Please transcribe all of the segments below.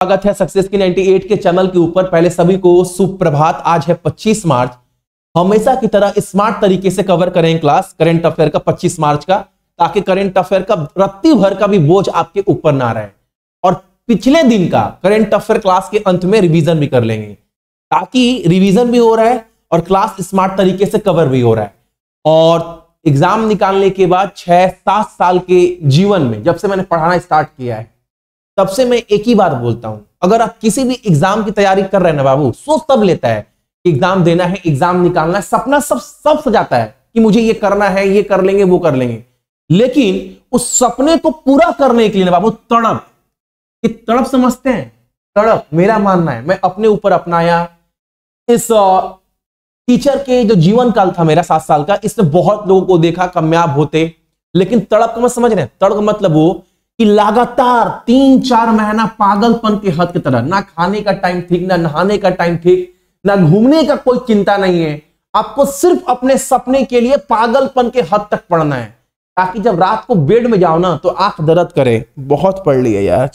स्वागत है सक्सेस की 98 के चैनल के ऊपर। पहले सभी को सुप्रभात। आज है 25 मार्च। हमेशा की तरह स्मार्ट तरीके से कवर करें क्लास करंट अफेयर का 25 मार्च का, ताकि करंट अफेयर का रत्ती भर का भी बोझ आपके ऊपर ना रहे। और पिछले दिन का करंट अफेयर क्लास के अंत में रिवीजन भी कर लेंगे, ताकि रिवीजन भी हो रहा है और क्लास स्मार्ट तरीके से कवर भी हो रहा है। और एग्जाम निकालने के बाद 6-7 साल के जीवन में जब से मैंने पढ़ाना स्टार्ट किया है, तब से मैं एक ही बात बोलता हूं, अगर आप किसी भी एग्जाम की तैयारी कर रहे हैं ना बाबू, सोच तब लेता है एग्जाम देना है, एग्जाम निकालना है, सपना सब सजाता है कि मुझे ये करना है, ये कर लेंगे, वो कर लेंगे। लेकिन उस सपने को पूरा करने के लिए ना बाबू तड़प, ये तड़प समझते हैं, तड़प मेरा मानना है, मैं अपने ऊपर अपनाया। इस टीचर के जो जीवन काल था मेरा 7 साल का, इसमें बहुत लोगों को देखा कामयाब होते, लेकिन तड़प को मैं समझ रहे हैं। तड़प मतलब वो कि लगातार 3-4 महीना पागलपन के हद की तरह, ना खाने का टाइम ठीक, ना नहाने का टाइम ठीक, ना घूमने का कोई चिंता नहीं है। आपको सिर्फ अपने सपने के लिए पागलपन के हद तक पढ़ना है, ताकि जब रात को बेड में जाओ ना तो आंख दर्द करे। बहुत पढ़ लिया यार,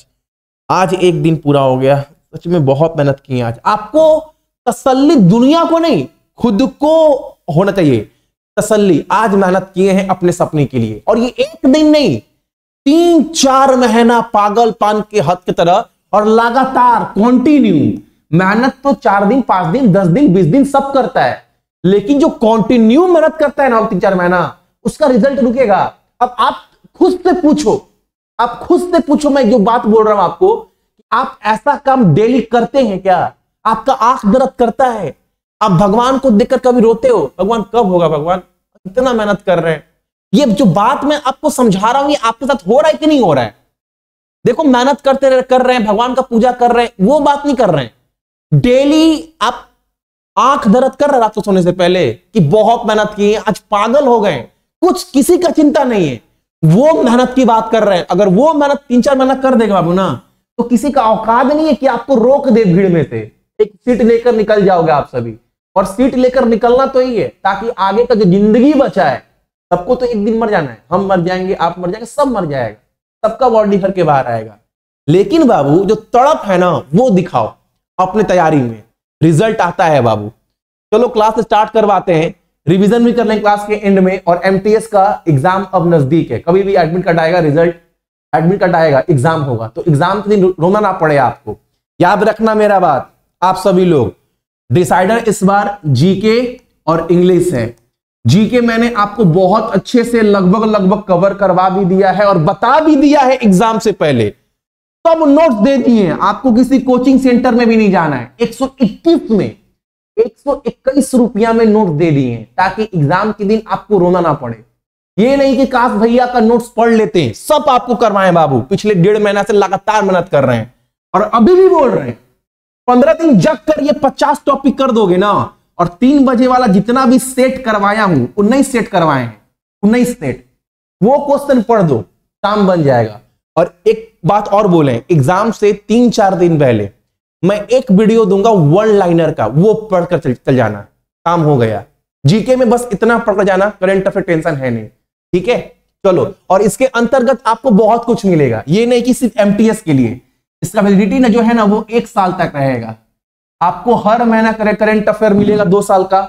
आज एक दिन पूरा हो गया, सच में बहुत मेहनत की आज। आपको तसल्ली दुनिया को नहीं, खुद को होना चाहिए तसल्ली। आज मेहनत किए हैं अपने सपने के लिए, और ये एक दिन नहीं, 3-4 महीना पागलपन के हद की तरह, और लगातार कंटिन्यू मेहनत। तो 4 दिन, 5 दिन, 10 दिन, 20 दिन सब करता है, लेकिन जो कंटिन्यू मेहनत करता है ना 3-4 महीना, उसका रिजल्ट रुकेगा। अब आप खुद से पूछो, मैं जो बात बोल रहा हूं आपको, कि आप ऐसा काम डेली करते हैं क्या? आपका आंख दर्द करता है? आप भगवान को देखकर कभी रोते हो, भगवान कब होगा, भगवान इतना मेहनत कर रहे हैं? ये जो बात मैं आपको समझा रहा हूं, ये आपके साथ हो रहा है कि नहीं हो रहा है? देखो, मेहनत कर रहे हैं, भगवान का पूजा कर रहे हैं, वो बात नहीं कर रहे हैं। डेली आप आंख दर्द कर रहे हैं रात को सोने से पहले कि बहुत मेहनत की है, आज पागल हो गए, कुछ किसी का चिंता नहीं है, वो मेहनत की बात कर रहे हैं। अगर वो मेहनत 3-4 महीना कर देगा बाबू ना, तो किसी का औकात नहीं है कि आपको रोक दे भीड़ में से। एक सीट लेकर निकल जाओगे आप सभी, और सीट लेकर निकलना तो ही है ताकि आगे का जो जिंदगी बचा है, सबको तो एक दिन मर जाना है। हम मर जाएंगे, आप मर जाएंगे, सब मर जाएगा, सबका बॉडी भर के बाहर आएगा। लेकिन बाबू जो तड़प है ना, वो दिखाओ अपने तैयारी में, रिजल्ट आता है बाबू। चलो क्लास स्टार्ट करवाते हैं, रिवीजन भी कर लें क्लास के एंड में। और एमटीएस का एग्जाम अब नजदीक है, कभी भी एडमिट कार्ड आएगा, रिजल्ट एडमिट कार्ड आएगा, एग्जाम होगा, तो एग्जाम के दिन रोना ना पड़े आपको। याद रखना मेरा बात, आप सभी लोग। डिसाइडर इस बार जीके और इंग्लिश है। जीके मैंने आपको बहुत अच्छे से लगभग कवर करवा भी दिया है और बता भी दिया है एग्जाम से पहले, सब नोट्स दे दिए हैं आपको। किसी कोचिंग सेंटर में भी नहीं जाना है। 121 में 121 रुपया में नोट्स दे दिए हैं, ताकि एग्जाम के दिन आपको रोना ना पड़े। ये नहीं कि काश भैया का नोट्स पढ़ लेते हैं, सब आपको करवाएं बाबू। पिछले 1.5 महीना से लगातार मेहनत कर रहे हैं, और अभी भी बोल रहे हैं 15 दिन जग कर ये 50 टॉपिक कर दोगे ना, और 3 बजे वाला जितना भी सेट करवाया हूं, 19 सेट करवाए हैं, 19 सेट, वो क्वेश्चन पढ़ दो, काम बन जाएगा। और एक बात और बोले, एग्जाम से 3-4 दिन पहले मैं एक वीडियो दूंगा वन लाइनर का, वो पढ़कर चल जाना, काम हो गया। जीके में बस इतना पढ़कर जाना, करंट अफेयर टेंशन है नहीं, ठीक है। चलो, और इसके अंतर्गत आपको बहुत कुछ मिलेगा, ये नहीं कि सिर्फ एमटीएस के लिए। इसका वैलिडिटी ना जो है ना, वो 1 साल तक रहेगा। आपको हर महीना करंट अफेयर मिलेगा 2 साल का,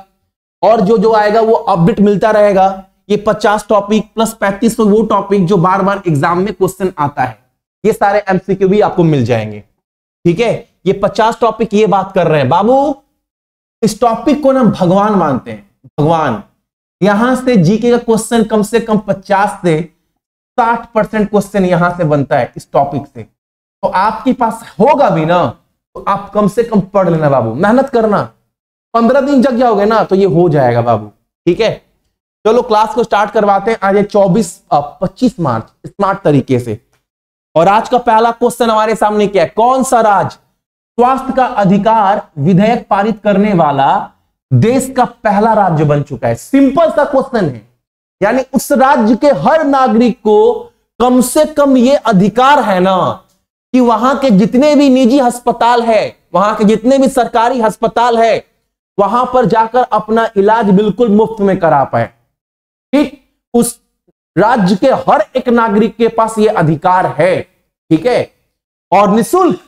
और जो आएगा वो अपडेट मिलता रहेगा। ये 50 टॉपिक प्लस 35 वो टॉपिक जो बार बार एग्जाम में क्वेश्चन आता है, ये सारे एमसीक्यू भी आपको मिल जाएंगे, ठीक है। ये 50 टॉपिक ये बात कर रहे हैं बाबू, इस टॉपिक को ना भगवान मानते हैं, भगवान। यहां से जीके का क्वेश्चन कम से कम 50 से 60% क्वेश्चन यहां से बनता है इस टॉपिक से। तो आपके पास होगा भी ना, तो आप कम से कम पढ़ लेना बाबू, मेहनत करना। 15 दिन जग जाओगे ना तो ये हो जाएगा बाबू, ठीक है। चलो क्लास को स्टार्ट करवाते हैं। आज 25 मार्च, स्मार्ट तरीके से। और आज का पहला क्वेश्चन हमारे सामने क्या है? कौन सा राज्य स्वास्थ्य का अधिकार विधेयक पारित करने वाला देश का पहला राज्य बन चुका है? सिंपल सा क्वेश्चन है, यानी उस राज्य के हर नागरिक को कम से कम ये अधिकार है ना, कि वहां के जितने भी निजी अस्पताल है, वहां के जितने भी सरकारी अस्पताल है, वहां पर जाकर अपना इलाज बिल्कुल मुफ्त में करा पाए, ठीक। उस राज्य के हर एक नागरिक के पास यह अधिकार है, ठीक है। और निःशुल्क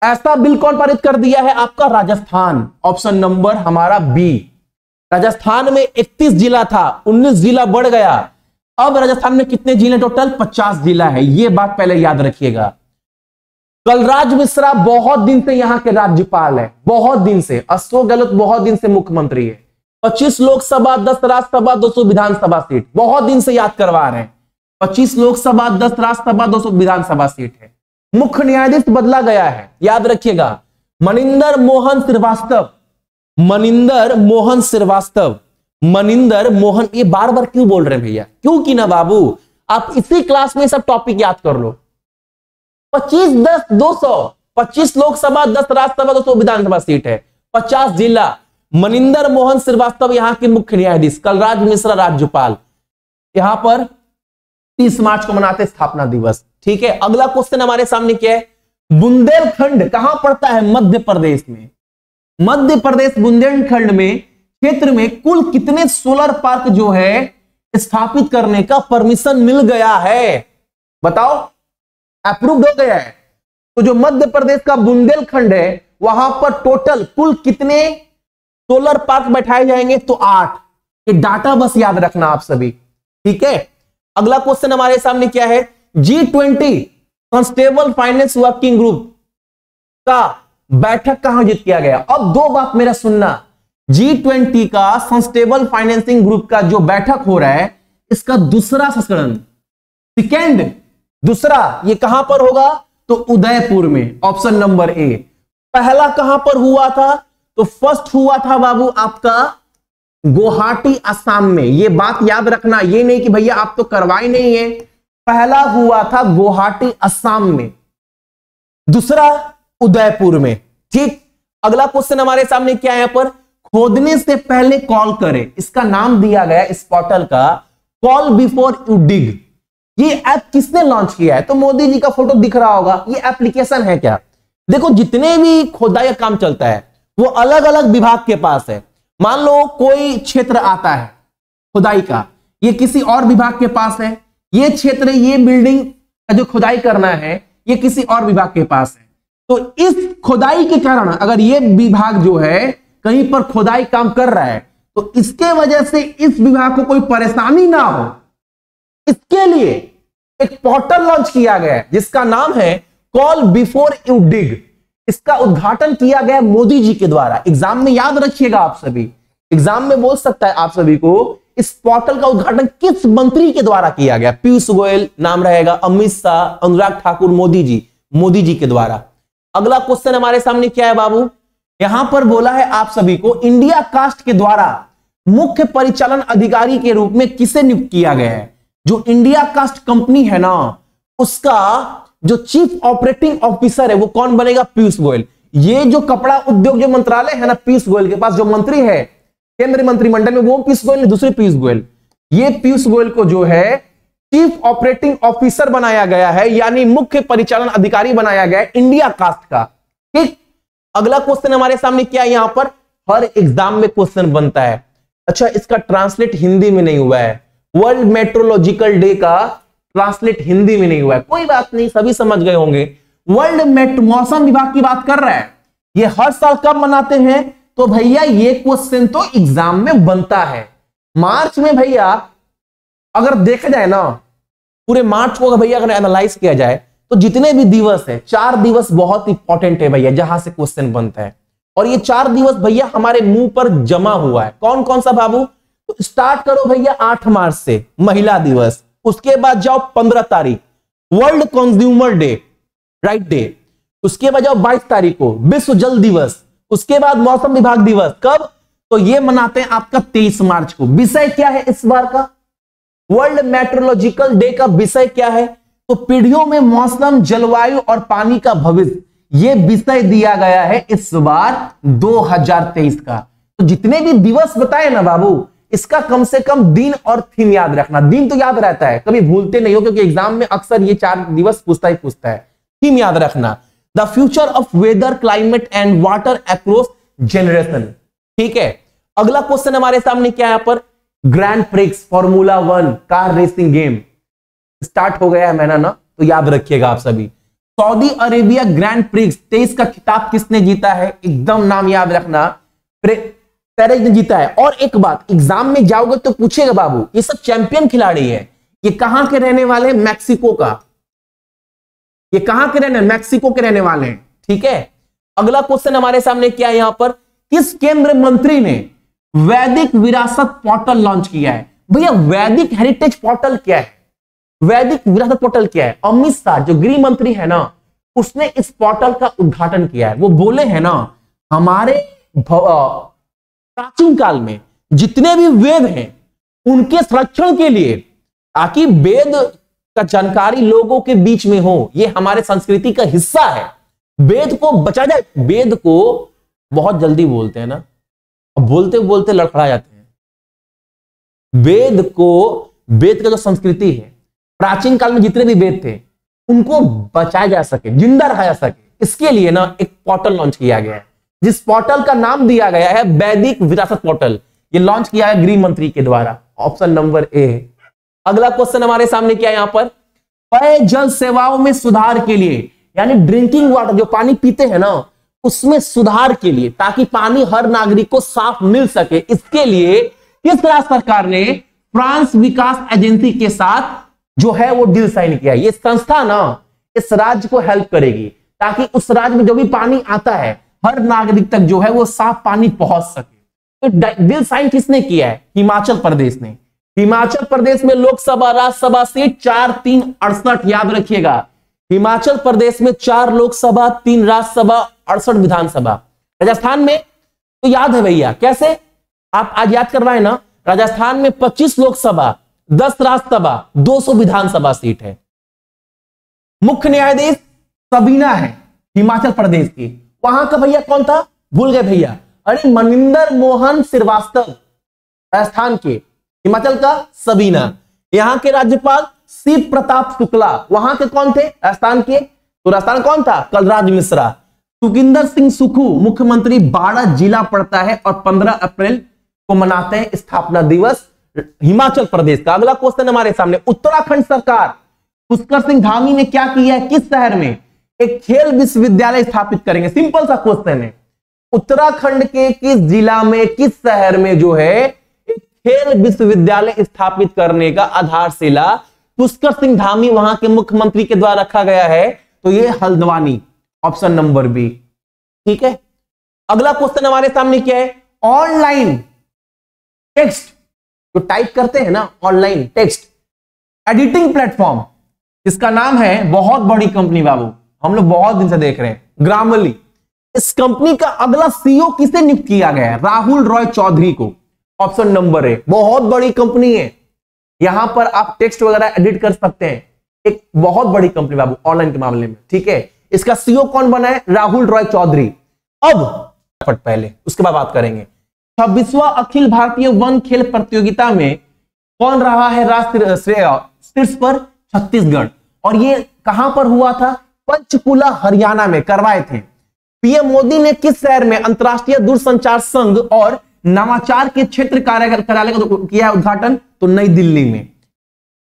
ऐसा बिल कौन पारित कर दिया है? आपका राजस्थान। ऑप्शन नंबर हमारा बी। राजस्थान में 31 जिला था, 19 जिला बढ़ गया। अब राजस्थान में कितने जिले टोटल? 50 जिला है। यह बात पहले याद रखिएगा। कलराज मिश्रा बहुत दिन से यहां के राज्यपाल है, बहुत दिन से। अशोक गहलोत बहुत दिन से मुख्यमंत्री है। 25 लोकसभा, 10 राज्यसभा, 200 विधानसभा सीट, बहुत दिन से याद करवा रहे हैं। 25 लोकसभा, 10 राज्यसभा, 200 विधानसभा सीट है। मुख्य न्यायाधीश बदला गया है, याद रखिएगा, मनिंदर मोहन श्रीवास्तव। मनिंदर मोहन श्रीवास्तव, मनिंदर मोहन। ये बार बार क्यों बोल रहे हैं भैया? क्योंकि ना बाबू, आप इसी क्लास में सब टॉपिक याद कर लो। 25 10 200, 25 लोकसभा, 10 राज्यसभा, 200 विधानसभा सीट है, 50 जिला। मनिंदर मोहन श्रीवास्तव यहां के मुख्य न्यायाधीश, कलराज मिश्रा राज्यपाल। यहां पर 30 मार्च को मनाते स्थापना दिवस। ठीक है, अगला क्वेश्चन हमारे सामने क्या है? बुंदेलखंड कहां पड़ता है? मध्य प्रदेश में। मध्य प्रदेश बुंदेलखंड में क्षेत्र में कुल कितने सोलर पार्क जो है स्थापित करने का परमिशन मिल गया है? बताओ, अप्रूव्ड हो गया है। तो जो मध्य प्रदेश का बुंदेलखंड है, वहां पर टोटल कुल कितने सोलर पार्क बैठाए जाएंगे? तो 8। ये डाटा बस याद रखना आप सभी। ठीक है, अगला क्वेश्चन हमारे सामने क्या है? G20 sustainable finance working group का बैठक कहां आयोजित किया गया? अब दो बात मेरा सुनना। G20 का सस्टेनेबल फाइनेंसिंग ग्रुप का जो बैठक हो रहा है, इसका दूसरा संस्करण, सेकेंड, दूसरा, ये कहां पर होगा? तो उदयपुर में। Option number A. पहला कहां पर हुआ था? तो फर्स्ट हुआ था बाबू आपका गुवाहाटी असम में। ये बात याद रखना, ये नहीं कि भैया आप तो करवाए नहीं है। पहला हुआ था गुवाहाटी असम में, दूसरा उदयपुर में। ठीक, अगला क्वेश्चन हमारे सामने क्या है? यहां पर खोदने से पहले कॉल करें, इसका नाम दिया गया इस पोर्टल का, कॉल बिफोर यू डिग। ये ऐप किसने लॉन्च किया है? तो मोदी जी का फोटो दिख रहा होगा। ये एप्लीकेशन है क्या? देखो, जितने भी खोदाई का काम चलता है वो अलग अलग विभाग के पास है। मान लो कोई क्षेत्र आता है खुदाई का, ये किसी और विभाग के पास है। ये क्षेत्र, ये बिल्डिंग का जो खुदाई करना है, ये किसी और विभाग के पास है। तो इस खुदाई के कारण अगर ये विभाग जो है कहीं पर खुदाई काम कर रहा है, तो इसके वजह से इस विभाग को कोई परेशानी ना हो, इसके लिए एक पोर्टल लॉन्च किया गया है जिसका नाम है कॉल बिफोर यू डिग। इसका उद्घाटन किया गया मोदी जी के द्वारा। एग्जाम में याद रखिएगा, आप सभी एग्जाम में बोल सकता है आप सभी को, इस पोर्टल का उद्घाटन किस मंत्री के द्वारा किया गया? पीयूष गोयल नाम रहेगा, अमित शाह, अनुराग ठाकुर, मोदी जी के द्वारा। अगला क्वेश्चन हमारे सामने क्या है बाबू? यहां पर बोला है आप सभी को, इंडिया कास्ट के द्वारा मुख्य परिचालन अधिकारी के रूप में किसे नियुक्त किया गया है? जो इंडिया कास्ट कंपनी है ना, उसका जो चीफ ऑपरेटिंग ऑफिसर है वो कौन बनेगा? पीयूष गोयल। ये जो कपड़ा उद्योग जो मंत्रालय है ना, पीयूष गोयल के पास जो मंत्री है केंद्रीय मंत्रिमंडल में, वो पीयूष गोयल, दूसरे पीयूष गोयल। ये पीयूष गोयल को जो है चीफ ऑपरेटिंग ऑफिसर बनाया गया है, यानी मुख्य परिचालन अधिकारी बनाया गया है इंडिया कास्ट का। ठीक, अगला क्वेश्चन हमारे सामने क्या है? यहां पर हर एग्जाम में क्वेश्चन बनता है। अच्छा, इसका ट्रांसलेट हिंदी में नहीं हुआ है। वर्ल्ड मेट्रोलॉजिकल डे का ट्रांसलेट हिंदी में नहीं हुआ है। कोई बात नहीं, सभी समझ गए होंगे। वर्ल्ड मौसम विभाग की बात कर रहा है। ये हर साल कब मनाते हैं? तो भैया ये क्वेश्चन तो एग्जाम में बनता है मार्च में। भैया अगर देखा जाए ना, पूरे मार्च को भैया अगर एनालाइज किया जाए तो जितने भी दिवस है, 4 दिवस बहुत इंपॉर्टेंट है भैया, जहां से क्वेश्चन बनता है। और ये 4 दिवस भैया हमारे मुंह पर जमा हुआ है। कौन कौन सा बाबू? तो स्टार्ट करो भैया 8 मार्च से, महिला दिवस। उसके बाद जाओ 15 तारीख, world consumer day, right day. उसके बाद जाओ 22 तारीख को विश्व जल दिवस। उसके बाद मौसम विभाग दिवस। कब? तो ये मनाते हैं आपका 23 मार्च को। विषय क्या है इस बार का? वर्ल्ड मेट्रोलॉजिकल डे का विषय क्या है? तो पीढ़ियों में मौसम, जलवायु और पानी का भविष्य, ये विषय दिया गया है इस बार 2023 का। तो जितने भी दिवस बताए ना बाबू, इसका कम से कम दिन और थीम याद रखना। दिन तो याद रहता है, कभी भूलते नहीं हो, क्योंकि एग्जाम में अक्सर ये 4 दिवस पूछता है। थीम याद रखना, the future of weather, climate and water across generation. ठीक है, अगला क्वेश्चन हमारे सामने क्या है? यहां पर grand prix formula 1 car racing game start हो गया है मैंने ना, तो याद रखिएगा आप सभी। सऊदी अरेबिया ग्रैंड प्रिक्स 23 का खिताब किसने जीता है? एकदम नाम याद रखना, पेरेज ने जीता है। और एक बात, एग्जाम में जाओगे तो पूछेगा बाबू, ये सब चैंपियन खिलाड़ी है, ये कहां के रहने वाले? मैक्सिको का। ये कहां के रहने? मैक्सिको के रहने वाले हैं। ठीक है, अगला क्वेश्चन हमारे सामने क्या है यहां पर, किस केंद्रीय मंत्री ने वैदिक विरासत पोर्टल लॉन्च किया है? भैया वैदिक हेरिटेज पोर्टल क्या है? वैदिक विरासत पोर्टल क्या है? अमित शाह जो गृह मंत्री है ना, उसने इस पोर्टल का उद्घाटन किया है। वो बोले हैं ना, हमारे प्राचीन काल में जितने भी वेद हैं उनके संरक्षण के लिए, ताकि वेद का जानकारी लोगों के बीच में हो, ये हमारे संस्कृति का हिस्सा है, वेद को बचा जाए। वेद को बहुत जल्दी बोलते हैं ना, बोलते बोलते लड़खड़ा जाते हैं। वेद का जो संस्कृति है, प्राचीन काल में जितने भी वेद थे उनको बचाया जा सके, जिंदा रखा जा सके, इसके लिए ना एक पोर्टल लॉन्च किया गया है, जिस पोर्टल का नाम दिया गया है वैदिक विरासत पोर्टल। ये लॉन्च किया है गृह मंत्री के द्वारा, ऑप्शन नंबर ए। अगला क्वेश्चन हमारे सामने क्या है यहां पर, पेयजल सेवाओं में सुधार के लिए, यानी ड्रिंकिंग वाटर, जो पानी पीते हैं ना, उसमें सुधार के लिए, ताकि पानी हर नागरिक को साफ मिल सके, इसके लिए किस राज्य सरकार ने फ्रांस विकास एजेंसी के साथ जो है वो डील साइन किया? ये संस्था ना इस राज्य को हेल्प करेगी, ताकि उस राज्य में जो भी पानी आता है हर नागरिक तक जो है वो साफ पानी पहुंच सके। तो डील साइन किसने किया है? हिमाचल प्रदेश ने। हिमाचल प्रदेश में लोकसभा राज्यसभा सीट 4, 3, 68, याद रखिएगा। हिमाचल प्रदेश में 4 लोकसभा, 3 राज्यसभा, 68 विधानसभा। राजस्थान में तो याद है भैया, कैसे आप आज याद करवाए ना, राजस्थान में 25 लोकसभा, 10 राज्यसभा, 200 विधानसभा सीट है। मुख्य न्यायाधीश सबीना है हिमाचल प्रदेश की। वहां का भैया कौन था? भूल गए भैया, अरे मनिंदर मोहन श्रीवास्तव राजस्थान के, हिमाचल का सबीना। यहां के राज्यपाल शिव प्रताप शुक्ला, वहां के कौन थे? राजस्थान के। तो राजस्थान कौन था? कलराज मिश्रा। सुखिंदर सिंह सुखू मुख्यमंत्री। 12 जिला पड़ता है और 15 अप्रैल को मनाते हैं स्थापना दिवस हिमाचल प्रदेश का। अगला क्वेश्चन हमारे सामने, उत्तराखंड सरकार पुष्कर सिंह धामी ने क्या किया है? किस शहर में एक खेल विश्वविद्यालय स्थापित करेंगे? सिंपल सा क्वेश्चन है, उत्तराखंड के किस जिला में, किस शहर में जो है एक खेल विश्वविद्यालय स्थापित करने का आधारशिला पुष्कर सिंह धामी वहां के मुख्यमंत्री के द्वारा रखा गया है? तो ये हल्द्वानी, ऑप्शन नंबर बी। ठीक है, अगला क्वेश्चन हमारे सामने क्या है, ऑनलाइन टेक्स्ट जो टाइप करते हैं ना, ऑनलाइन टेक्स्ट एडिटिंग प्लेटफॉर्म, इसका नाम है, बहुत बड़ी कंपनी बाबू, हम लोग बहुत दिन से देख रहे हैं, ग्रामरली। इस कंपनी का अगला सीईओ किसे नियुक्त किया गया है? राहुल रॉय चौधरी को, ऑप्शन नंबर ए। बहुत बड़ी कंपनी है, यहां पर आप टेक्स्ट वगैरह एडिट कर सकते हैं, एक बहुत बड़ी कंपनी बाबू ऑनलाइन के मामले में। ठीक है, इसका सीईओ कौन बना है? राहुल रॉय चौधरी। अब पहले उसके बाद बात करेंगे 26वां अखिल भारतीय वन खेल प्रतियोगिता में कौन रहा है राष्ट्रीय शीर्ष पर? छत्तीसगढ़। और ये कहां पर हुआ था? पंचकुला हरियाणा में करवाए थे। पीएम मोदी ने किस शहर में अंतरराष्ट्रीय दूरसंचार संघ और नवाचार के क्षेत्र कार्यालय का किया उद्घाटन? तो नई दिल्ली में।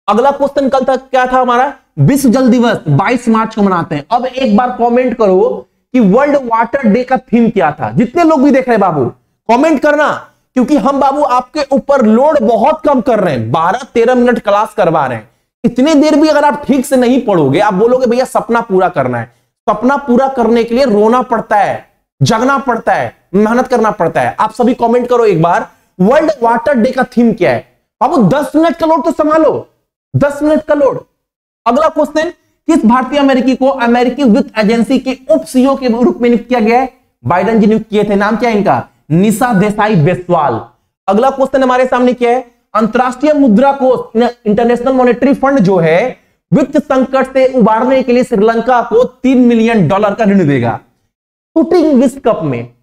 अगला क्वेश्चन कल तक क्या था हमारा? विश्व जल दिवस 22 मार्च को मनाते हैं। अब एक बार कमेंट करो कि वर्ल्ड वाटर डे का थीम क्या था? जितने लोग भी देख रहे हैं बाबू कमेंट करना, क्योंकि हम बाबू आपके ऊपर लोड बहुत कम कर रहे हैं। 12-13 मिनट क्लास करवा रहे हैं, इतनी देर भी अगर आप ठीक से नहीं पढ़ोगे, आप बोलोगे भैया सपना पूरा करना है। सपना पूरा करने के लिए रोना पड़ता है, जगना पड़ता है, मेहनत करना पड़ता है। आप सभी कमेंट करो एक बार, वर्ल्ड वाटर डे का थीम क्या है? बाबू 10 मिनट का लोड तो संभालो, 10 मिनट का लोड। अगला क्वेश्चन, किस भारतीय अमेरिकी को अमेरिकी वित्त एजेंसी के उप सीईओ के रूप में नियुक्त किया गया है? बाइडेन जी नियुक्त किए थे। नाम क्या है इनका? निशा देसाई बेसवाल। अगला क्वेश्चन हमारे सामने क्या है? अंतरराष्ट्रीय मुद्रा कोष इंटरनेशनल मॉनेटरी फंड जो है वित्त संकट से उबारने के लिए श्रीलंका को $3 मिलियन का ऋण देगा। शूटिंग विश्व कप में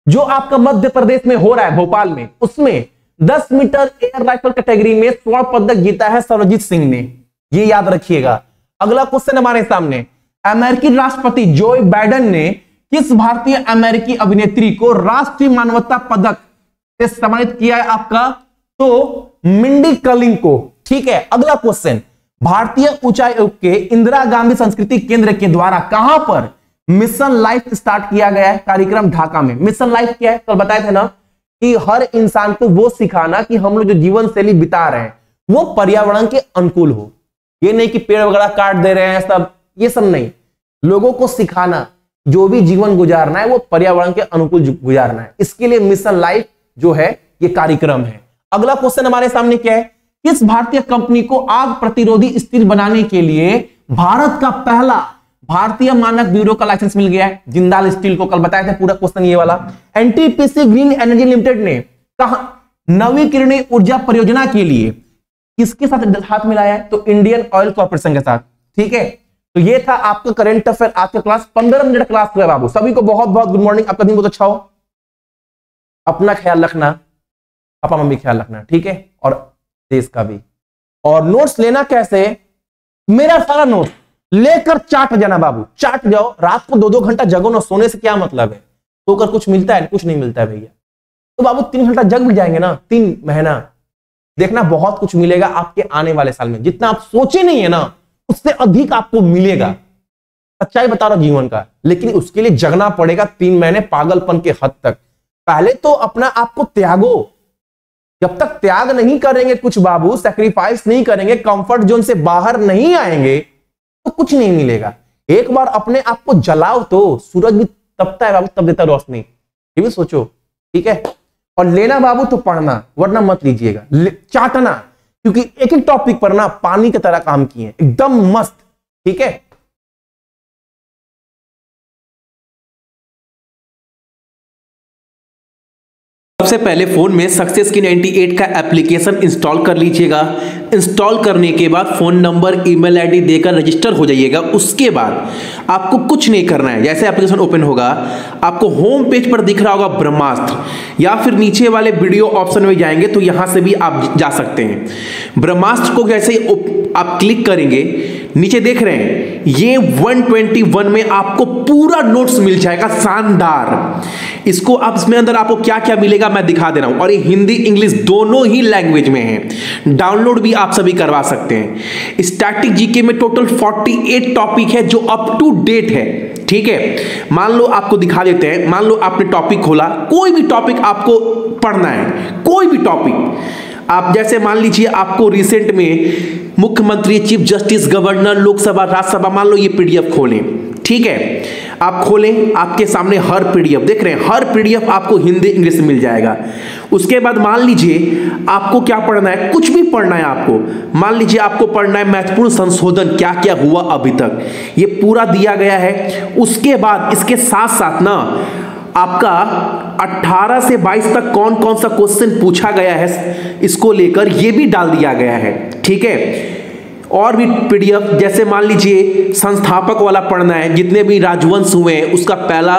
जो आपका मध्य प्रदेश में हो रहा है, भोपाल में, उसमें 10 मीटर एयर राइफल कैटेगरी में स्वर्ण पदक जीता है सर्वजीत सिंह ने, ये याद रखिएगा। अगला क्वेश्चन हमारे सामने, अमेरिकी राष्ट्रपति जो बाइडेन ने किस भारतीय अमेरिकी अभिनेत्री को राष्ट्रीय मानवता पदक से सम्मानित किया है आपका? तो मिंडी कलिंग को। ठीक है, अगला क्वेश्चन, भारतीय उच्चायोग के इंदिरा गांधी संस्कृति केंद्र के द्वारा कहां पर मिशन लाइफ स्टार्ट किया गया है? कार्यक्रम ढाका में। मिशन लाइफ क्या है? तो बताए थे ना कि हर इंसान को वो सिखाना कि हम लोग जो जीवन शैली बिता रहे हैं वो पर्यावरण के अनुकूल हो। ये नहीं कि पेड़ वगैरह काट दे रहे हैं सब, ये सब नहीं। लोगों को सिखाना जो भी जीवन गुजारना है वो पर्यावरण के अनुकूल गुजारना है। इसके लिए मिशन लाइफ जो है ये कार्यक्रम है। अगला क्वेश्चन हमारे सामने क्या है? किस भारतीय कंपनी को आग प्रतिरोधी स्टील बनाने के लिए भारत का पहला भारतीय मानक ब्यूरो का लाइसेंस मिल गया है? जिंदाल स्टील को। कल बताया था पूरा क्वेश्चन ये वाला। एनटीपीसी ग्रीन एनर्जी लिमिटेड ने कहा नवीकरणीय ऊर्जा परियोजना के लिए किसके साथ हाथ मिलाया है? तो इंडियन ऑयल कॉर्पोरेशन के साथ। ठीक है, तो ये था आपका करंट अफेयर आज का क्लास। 15 मिनट क्लास हुआ बाबू। सभी को बहुत बहुत गुड मॉर्निंग। आपका दिन बहुत अच्छा हो। अपना ख्याल रखना, पापा मम्मी ख्याल रखना, ठीक है, और देश का भी। और नोट्स लेना कैसे? मेरा सारा नोट्स लेकर चाट जाना बाबू, चाट जाओ। रात को 2-2 घंटा जगो ना, सोने से क्या मतलब है? सोकर कुछ मिलता है? कुछ नहीं मिलता है भैया। तो बाबू 3 घंटा जग भी जाएंगे ना, 3 महीना, देखना बहुत कुछ मिलेगा आपके आने वाले साल में। जितना आप सोचे नहीं है ना उससे अधिक आपको मिलेगा। सच्चाई बता रहा जीवन का, लेकिन उसके लिए जगना पड़ेगा 3 महीने पागलपन के हद तक। पहले तो अपना आपको त्यागो। जब तक त्याग नहीं करेंगे कुछ बाबू, सैक्रिफाइस नहीं करेंगे, कंफर्ट जोन से बाहर नहीं आएंगे तो कुछ नहीं मिलेगा। एक बार अपने आप को जलाओ तो सूरज भी तपता है बाबू, तब देता रोशनी। ये भी सोचो, ठीक है। और लेना बाबू तो पढ़ना, वरना मत लीजिएगा। चाटना, क्योंकि एक एक टॉपिक पर ना पानी की तरह काम किए, एकदम मस्त, ठीक है। सबसे पहले फोन में सक्सेस की 98 का एप्लीकेशन इंस्टॉल कर लीजिएगा। इंस्टॉल करने के बाद फोन नंबर, ईमेल आईडी देकर रजिस्टर हो जाइएगा। उसके बाद आपको कुछ नहीं करना है। जैसे एप्लीकेशन ओपन होगा आपको होम पेज पर दिख रहा होगा ब्रह्मास्त्र, या फिर नीचे वाले वीडियो ऑप्शन में जाएंगे तो यहां से भी आप जा सकते हैं। ब्रह्मास्त्र को जैसे आप क्लिक करेंगे, नीचे देख रहे हैं ये 121 में आपको पूरा नोट्स मिल जाएगा, शानदार। इसको आप इसमें अंदर आपको क्या क्या मिलेगा मैं दिखा दे रहा हूं, और ये हिंदी इंग्लिश दोनों ही लैंग्वेज में है। डाउनलोड भी आप सभी करवा सकते हैं। स्टैटिक जीके में टोटल 48 टॉपिक है जो अप टू डेट है, ठीक है। मान लो आपको दिखा देते हैं, मान लो आपने टॉपिक खोला, कोई भी टॉपिक आपको पढ़ना है, कोई भी टॉपिक आप, जैसे मान लीजिए आपको रिसेंट में मुख्यमंत्री, chief justice, governor, Lok Sabha, Rajya Sabha, मान लो ये पीडीएफ खोलें, ठीक है। आप खोलें, आपके सामने हर पीडीएफ देख रहे हैं, हर पीडीएफ आपको हिंदी इंग्लिश में मिल जाएगा। उसके बाद मान लीजिए आपको क्या पढ़ना है, कुछ भी पढ़ना है आपको। मान लीजिए आपको पढ़ना है महत्वपूर्ण संशोधन क्या क्या हुआ अभी तक, ये पूरा दिया गया है। उसके बाद इसके साथ साथ ना आपका 18 से 22 तक कौन कौन सा क्वेश्चन पूछा गया है इसको लेकर ये भी डाल दिया गया है, ठीक है। और भी पीडीएफ, जैसे मान लीजिए संस्थापक वाला पढ़ना है, जितने भी राजवंश हुए हैं उसका पहला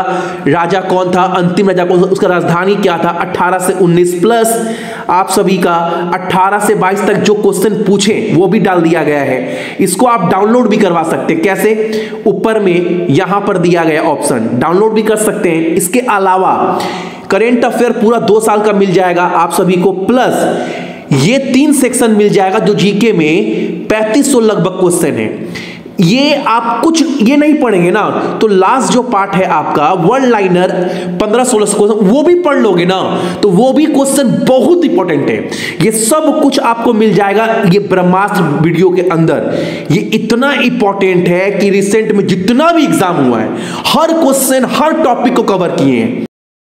राजा कौन था, अंतिम राजा कौन था, उसका राजधानी क्या था, 18 से 19 प्लस आप सभी का 18 से 22 तक जो क्वेश्चन पूछे वो भी डाल दिया गया है। इसको आप डाउनलोड भी करवा सकते हैं। कैसे? ऊपर में यहां पर दिया गया ऑप्शन, डाउनलोड भी कर सकते हैं। इसके अलावा करेंट अफेयर पूरा 2 साल का मिल जाएगा आप सभी को, प्लस ये 3 सेक्शन मिल जाएगा जो जीके में 3500 लगभग क्वेश्चन है। ये आप कुछ ये नहीं पढ़ेंगे ना तो लास्ट जो पार्ट है आपका वन लाइनर 15-16 क्वेश्चन वो भी पढ़ लोगे ना तो वो भी क्वेश्चन बहुत इंपॉर्टेंट है। ये सब कुछ आपको मिल जाएगा ये ब्रह्मास्त्र वीडियो के अंदर। ये इतना इंपॉर्टेंट है कि रिसेंट में जितना भी एग्जाम हुआ है हर क्वेश्चन हर टॉपिक को कवर किए हैं।